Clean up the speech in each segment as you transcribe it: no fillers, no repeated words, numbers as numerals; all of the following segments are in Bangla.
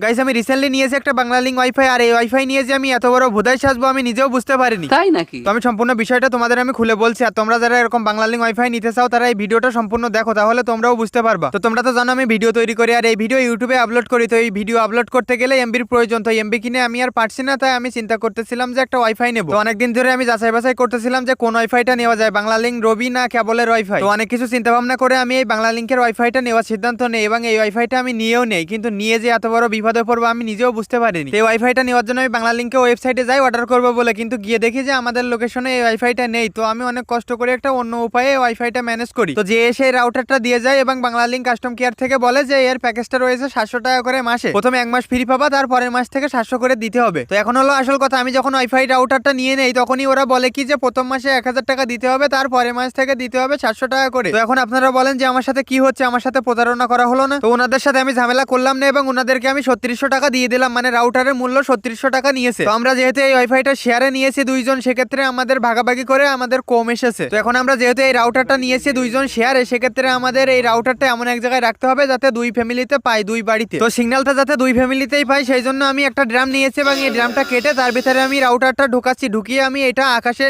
গাইস আমি রিসেন্টলি নিয়েছি একটা বাংলালিংক ওয়াইফাই, আর এই ওয়াইফাই নিয়ে যে আমি এত বড় ভুদাই সাজবো আমি নিজেও বুঝতে পারিনি। তাই নাকি? তো আমি সম্পূর্ণ বিষয়টা তোমাদের আমি খুলে বলছি, আর তোমরা যারা এরকম বাংলালিংক ওয়াইফাই নিতে চাও তারা এই ভিডিওটা সম্পূর্ণ দেখো, তাহলে তোমরাও বুঝতে পারবা। তো তোমরা তো জানো আমি ভিডিও তৈরি করি আর এই ভিডিও ইউটিউবে আপলোড করি। তো এই ভিডিও আপলোড করতে গেলে এমবির প্রয়োজন, তো এমবি কিনে আমি আর পারছি না, তাই আমি চিন্তা করতেছিলাম যে একটা ওয়াইফাই নেবো। তো অনেকদিন ধরে আমি যাচাই বাছাই করতেছিলাম যে কোন ওয়াইফাইটা নেওয়া যায়, বাংলালিংক, রবি না কেবলের ওয়াইফাই। তো অনেক কিছু চিন্তা ভাবনা করে আমি এই বাংলালিংকের ওয়াইফাইটা নেওয়ার সিদ্ধান্ত নেই, এবং এই ওয়াইফাইটা আমি নিয়েও নেই, কিন্তু নিয়ে যে এত বড় বিপদে পড়বো আমি নিজেও বুঝতে পারিনি। এই ওয়াইফাইটা নেওয়ার জন্য আমি বাংলালিংকের ওয়েবসাইটে যাই অর্ডার করবো বলে, কিন্তু গিয়ে দেখি যে আমাদের লোকেশনে এই ওয়াইফাইটা নেই। তো আমি অনেক কষ্ট করে একটা অন্য উপায়ে ওয়াইফাইটা ম্যানেজ করি। তো যে এসে এই রাউটারটা দিয়ে যায় এবং বাংলালিংক কাস্টম কেয়ার থেকে বলে যে এর প্যাকেজটা রয়েছে 700 টাকা করে মাসে, প্রথমে 1 মাস ফ্রি পাবা, তার পরের মাস থেকে 700 করে দিতে হবে। তো এখন হলো আসল কথা, আমি যখন ওয়াইফাই রাউটারটা নিয়ে নেই তখনই ওরা বলে কি যে প্রথম মাসে 1000 টাকা দিতে হবে, তার পরের মাস থেকে দিতে হবে 700 টাকা করে। তো এখন আপনারা বলেন যে আমার সাথে কি হচ্ছে, আমার সাথে প্রতারণা করা হলো না? তো ওনাদের সাথে আমি ঝামেলা করলাম না এবং ওনাদেরকে আমি 3600 টাকা দিয়ে দিলাম, মানে রাউটারের মূল্য 3600 টাকা নিয়েছে। তো আমরা যেহেতু এই ওয়াইফাইটা শেয়ারে নিয়েছি দুইজন, সেক্ষেত্রে আমাদের ভাগাভাগি করে আমাদের কম এসেছে। তো এখন আমরা যেহেতু এই রাউটারটা নিয়েছি দুইজন শেয়ারে, সেক্ষেত্রে আমাদের এই রাউটারটা এমন এক জায়গায় রাখতে হবে যাতে দুই ফ্যামিলিতে পাই, দুই বাড়িতে। তো সিগন্যালটা যাতে দুই ফ্যামিলিতেই পাই, সেই জন্য আমি একটা ড্রাম নিয়েছি এবং এই ড্রামটা কেটে তার ভিতরে আমি রাউটারটা ঢুকাচ্ছি। ঢুকিয়ে আমি এটা আকাশে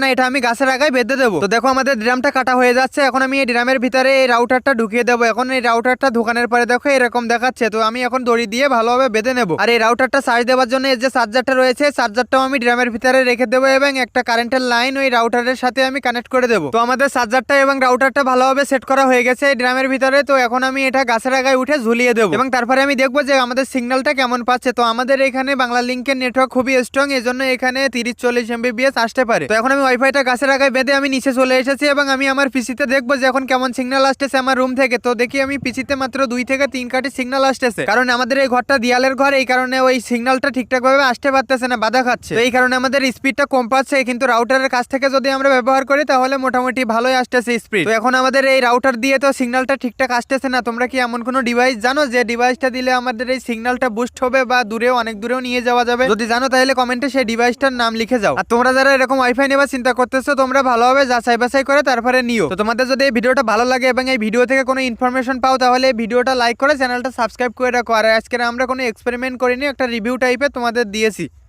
না এটা আমি গাছের আগায় বেঁধে দেবো। তো দেখো আমাদের ড্রামটা কাটা হয়ে যাচ্ছে। এখন আমি এই ড্রামের ভিতরে এই রাউটারটা ঢুকিয়ে দেবো। এখন এই রাউটারটা ঢুকানোর পরে দেখো এরকম দেখাচ্ছে। তো আমি এখন দড়ি দিয়ে ভালোভাবে বেঁধে নেবো। আর এই রাউটারটা চার্জ দেওয়ার জন্য এর যে চার্জারটা রয়েছে, চার্জারটাও আমি ড্রামের ভিতরে রেখে দেবো এবং একটা কারেন্টের লাইন ওই রাউটারের সাথে আমি কানেক্ট করে দেবো। তো আমাদের চার্জারটা এবং রাউটারটা ভালোভাবে সেট করা হয়ে গেছে এই ড্রামের ভিতরে। তো এখন আমি এটা গাছের আগায় উঠে ঝুলিয়ে দেবো এবং তারপরে আমি দেখবো যে আমাদের সিগন্যালটা কেমন পাচ্ছে। তো আমাদের এখানে বাংলালিংকের নেটওয়ার্ক খুবই স্ট্রং, এজন্য এখানে 30-40 MBPS আসতে পারে। তো এখন আমি ওয়াইফাইটা গাছের আগায় বেঁধে আমি নিচে চলে এসেছি এবং আমি আমার পিসিতে দেখবো যে এখন কেমন সিগন্যাল আসতেছে আমার রুম থেকে। তো দেখি আমি পিসিতে মাত্র 2 থেকে 3 কাঠি সিগন্যাল আসতেছে, কারণ আমাদের এই ঘরটা দেয়ালের ঘর, এই কারণে ওই সিগন্যালটা ঠিকঠাক ভাবে আসতে পারতেছে না, বাধা খাচ্ছে। তো এই কারণে আমাদের স্পিডটা কম পাচ্ছে, কিন্তু রাউটারের কাছ থেকে যদি আমরা ব্যবহার করি তাহলে মোটামুটি ভালোই আসতেছে স্পিড। তো এখন আমাদের এই রাউটার দিয়ে তো সিগন্যালটা ঠিকঠাক আসতেছে না। তোমরা কি এমন কোনো ডিভাইস জানো যে ডিভাইসটা দিলে আমাদের এই সিগন্যালটা বুস্ট হবে বা দূরেও অনেক দূরেও নিয়ে যাওয়া যাবে? যদি জানো তাহলে কমেন্টে সেই ডিভাইসটার নাম লিখে যাও। আর তোমরা যারা এরকম ওয়াইফাই নেবার চিন্তা করতেছো তোমরা ভালোভাবে যাচাই বাছাই করে তারপরে নিও। তো তোমাদের যদি এই ভিডিওটা ভালো লাগে এবং এই ভিডিও থেকে কোনো ইনফরমেশন পাও তাহলে এই ভিডিওটা লাইক করে চ্যানেলটা সাবস্ক্রাইব করে রাখো। আর আজকে আমরা কোনো এক্সপেরিমেন্ট করিনি, একটা রিভিউ টাইপের তোমাদের দিয়েছি।